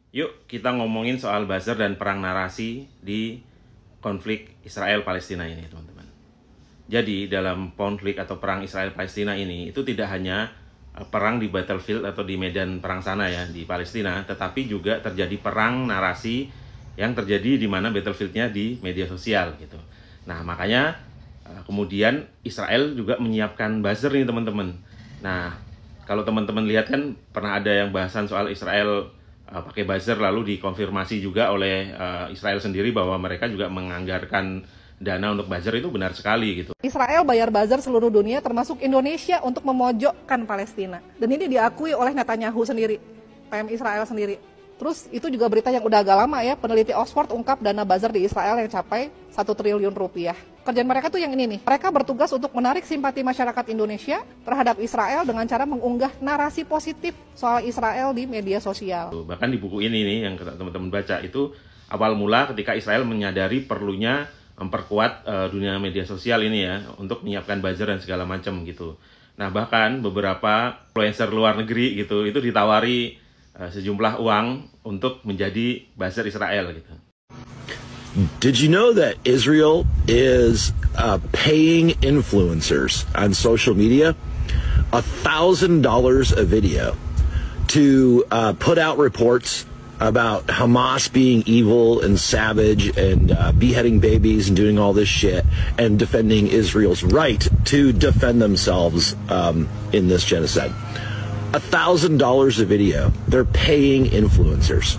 Yuk kita ngomongin soal buzzer dan perang narasi di konflik Israel-Palestina ini, teman-teman. Jadi dalam konflik atau perang Israel-Palestina ini itu tidak hanya perang di battlefield atau di medan perang sana ya di Palestina, tetapi juga terjadi perang narasi yang terjadi di mana battlefieldnya di media sosial gitu. Nah makanya kemudian Israel juga menyiapkan buzzer nih teman-teman. Nah kalau teman-teman lihat kan pernah ada yang bahasan soal Israel pakai buzzer, lalu dikonfirmasi juga oleh Israel sendiri bahwa mereka juga menganggarkan dana untuk buzzer. Itu benar sekali gitu. Israel bayar buzzer seluruh dunia termasuk Indonesia untuk memojokkan Palestina. Dan ini diakui oleh Netanyahu sendiri, PM Israel sendiri. Terus itu juga berita yang udah agak lama ya, peneliti Oxford ungkap dana buzzer di Israel yang capai 1 triliun rupiah. Kerjaan mereka tuh yang ini nih, mereka bertugas untuk menarik simpati masyarakat Indonesia terhadap Israel dengan cara mengunggah narasi positif soal Israel di media sosial. Bahkan di buku ini nih yang teman-teman baca itu awal mula ketika Israel menyadari perlunya memperkuat dunia media sosial ini ya untuk menyiapkan buzzer dan segala macam gitu. Nah bahkan beberapa influencer luar negeri gitu itu ditawari sejumlah uang untuk menjadi buzzer Israel gitu. Did you know that Israel is paying influencers on social media $1,000 a video to put out reports about Hamas being evil and savage and beheading babies and doing all this shit and defending Israel's right to defend themselves in this genocide? $1,000 a video. They're paying influencers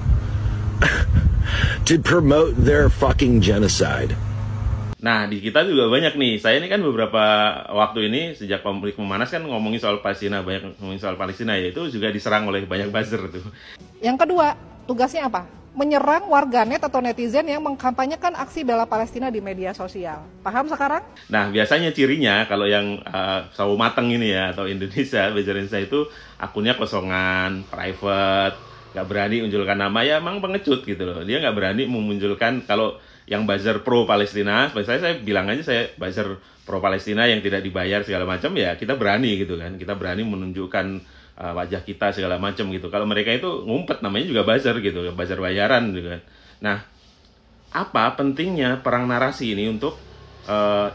to promote their fucking genocide. Nah, di kita juga banyak nih. Saya ini kan beberapa waktu ini sejak konflik memanas kan ngomongin soal Palestina, banyak ngomongin soal Palestina ya, itu juga diserang oleh banyak buzzer tuh. Yang kedua, tugasnya apa? Menyerang warganet atau netizen yang mengkampanyekan aksi bela Palestina di media sosial. Paham sekarang? Nah, biasanya cirinya kalau yang sawo mateng ini ya, atau Indonesia, buzzer Indonesia itu akunnya kosongan, private, nggak berani munculkan nama, ya emang pengecut gitu loh. Dia nggak berani memunculkan, kalau yang buzzer pro Palestina, saya bilang aja saya buzzer pro Palestina yang tidak dibayar segala macam, ya kita berani gitu kan. Kita berani menunjukkan wajah kita segala macam gitu. Kalau mereka itu ngumpet, namanya juga buzzer gitu, buzzer bayaran gitu kan. Nah, apa pentingnya perang narasi ini untuk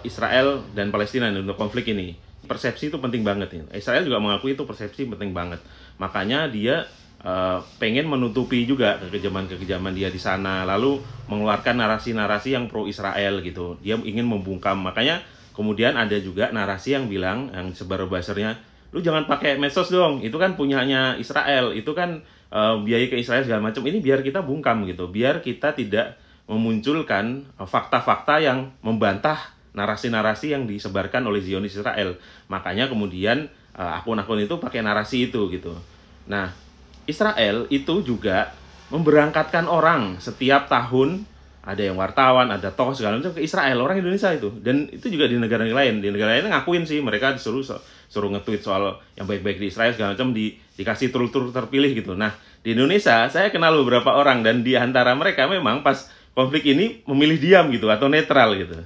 Israel dan Palestina untuk konflik ini? Persepsi itu penting banget nih. Israel juga mengakui itu persepsi penting banget. Makanya dia pengen menutupi juga kekejaman-kekejaman dia di sana, lalu mengeluarkan narasi-narasi yang pro Israel gitu. Dia ingin membungkam. Makanya kemudian ada juga narasi yang bilang, yang sebar buzzernya, lu jangan pakai medsos dong, itu kan punyanya Israel, itu kan biaya ke Israel segala macam. Ini biar kita bungkam gitu, biar kita tidak memunculkan fakta-fakta yang membantah narasi-narasi yang disebarkan oleh Zionis Israel. Makanya kemudian akun-akun itu pakai narasi itu gitu. Nah, Israel itu juga memberangkatkan orang setiap tahun, ada yang wartawan, ada tokoh segala macam ke Israel, orang Indonesia itu. Dan itu juga di negara lain. Di negara lain ngakuin sih, mereka suruh nge-tweet soal yang baik-baik di Israel segala macam, dikasih tur-tur terpilih gitu. Nah, di Indonesia saya kenal beberapa orang, dan di antara mereka memang pas konflik ini memilih diam gitu atau netral gitu.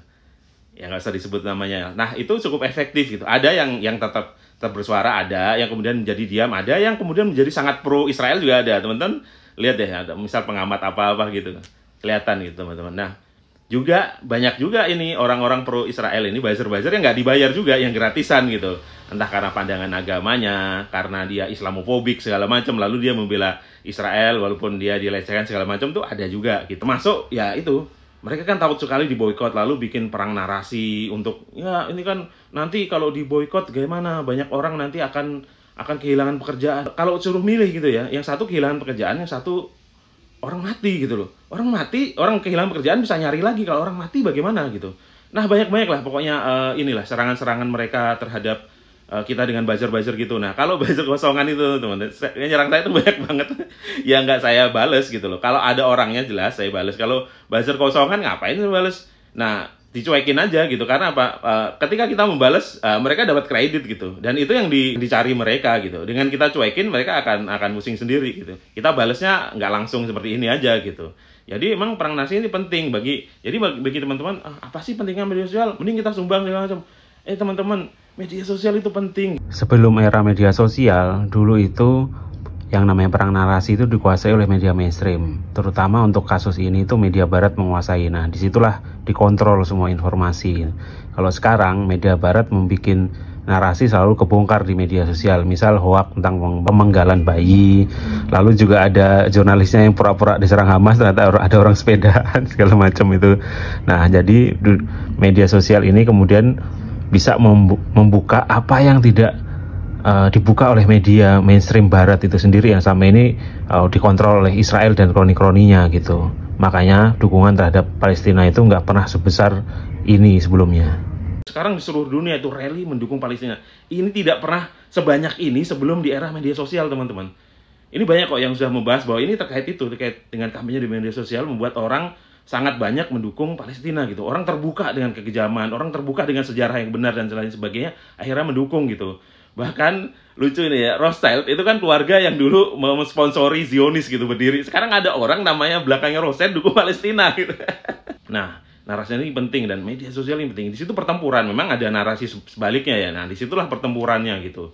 Ya nggak usah disebut namanya. Nah, itu cukup efektif gitu. Ada yang tetap bersuara, ada yang kemudian menjadi diam, ada yang kemudian menjadi sangat pro Israel juga ada. Teman-teman lihat deh, ada misal pengamat apa-apa gitu. Kelihatan gitu teman-teman. Nah, juga banyak juga ini orang-orang pro Israel ini, buzzer-buzzer yang nggak dibayar juga, yang gratisan gitu. Entah karena pandangan agamanya, karena dia Islamofobik segala macam, lalu dia membela Israel walaupun dia dilecehkan segala macam, tuh ada juga gitu. Masuk ya itu. Mereka kan takut sekali diboikot, lalu bikin perang narasi untuk, ya ini kan nanti kalau diboikot gimana, banyak orang nanti akan kehilangan pekerjaan. Kalau suruh milih gitu ya, yang satu kehilangan pekerjaan, yang satu orang mati gitu loh. Orang mati, orang kehilangan pekerjaan bisa nyari lagi, kalau orang mati bagaimana gitu. Nah banyak-banyak lah pokoknya inilah serangan-serangan mereka terhadap kita dengan buzzer-buzzer gitu. Nah kalau buzzer kosongan itu teman-teman, yang nyerang saya itu banyak banget. Ya nggak saya bales gitu loh. Kalau ada orangnya jelas saya bales. Kalau buzzer kosongan ngapain saya bales? Nah dicuekin aja gitu. Karena apa? Ketika kita membales, mereka dapat kredit gitu. Dan itu yang dicari mereka gitu. Dengan kita cuekin, mereka akan pusing sendiri gitu. Kita balesnya nggak langsung seperti ini aja gitu. Jadi emang perang narasi ini penting bagi teman-teman, apa sih pentingnya media sosial? Mending kita sumbang segala macam. Teman-teman, media sosial itu penting. Sebelum era media sosial, dulu itu yang namanya perang narasi itu dikuasai oleh media mainstream. Terutama untuk kasus ini itu media barat menguasai. Nah, disitulah dikontrol semua informasi. Kalau sekarang media barat membuat narasi selalu kebongkar di media sosial. Misal hoak tentang pemenggalan bayi, lalu juga ada jurnalisnya yang pura-pura diserang Hamas, ternyata ada orang sepedaan, segala macam itu. Nah, jadi media sosial ini kemudian bisa membuka apa yang tidak dibuka oleh media mainstream barat itu sendiri yang sama ini dikontrol oleh Israel dan kroni-kroninya gitu. Makanya dukungan terhadap Palestina itu nggak pernah sebesar ini sebelumnya. Sekarang di seluruh dunia itu rally mendukung Palestina. Ini tidak pernah sebanyak ini sebelum di era media sosial, teman-teman. Ini banyak kok yang sudah membahas bahwa ini terkait dengan kampanye di media sosial membuat orang sangat banyak mendukung Palestina gitu. Orang terbuka dengan kekejaman, orang terbuka dengan sejarah yang benar dan lain sebagainya, akhirnya mendukung gitu. Bahkan lucu ini ya, Rothschild itu kan keluarga yang dulu mensponsori Zionis gitu berdiri. Sekarang ada orang namanya belakangnya Rothschild dukung Palestina gitu. Nah, narasi ini penting dan media sosial ini penting. Di situ pertempuran, memang ada narasi sebaliknya ya. Nah, disitulah pertempurannya gitu.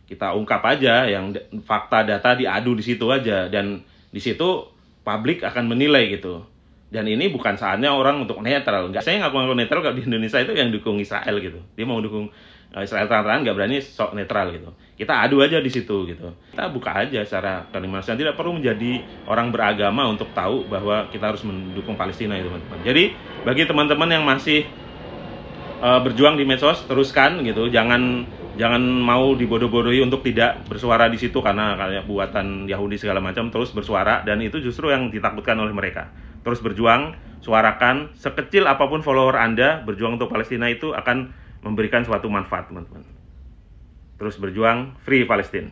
Kita ungkap aja yang fakta data diadu di situ aja, dan di situ publik akan menilai gitu. Dan ini bukan saatnya orang untuk netral. Enggak, saya ngaku-ngaku netral kalau di Indonesia itu yang dukung Israel gitu. Dia mau dukung Israel terang-terangan, nggak berani sok netral gitu. Kita adu aja di situ gitu. Kita buka aja secara kalimat. Tidak perlu menjadi orang beragama untuk tahu bahwa kita harus mendukung Palestina itu, teman-teman. Jadi bagi teman-teman yang masih berjuang di medsos, teruskan gitu. Jangan mau dibodoh-bodohi untuk tidak bersuara di situ karena kayak buatan Yahudi segala macam. Terus bersuara, dan itu justru yang ditakutkan oleh mereka. Terus berjuang, suarakan, sekecil apapun follower Anda, berjuang untuk Palestina itu akan memberikan suatu manfaat, teman-teman. Terus berjuang, Free Palestine.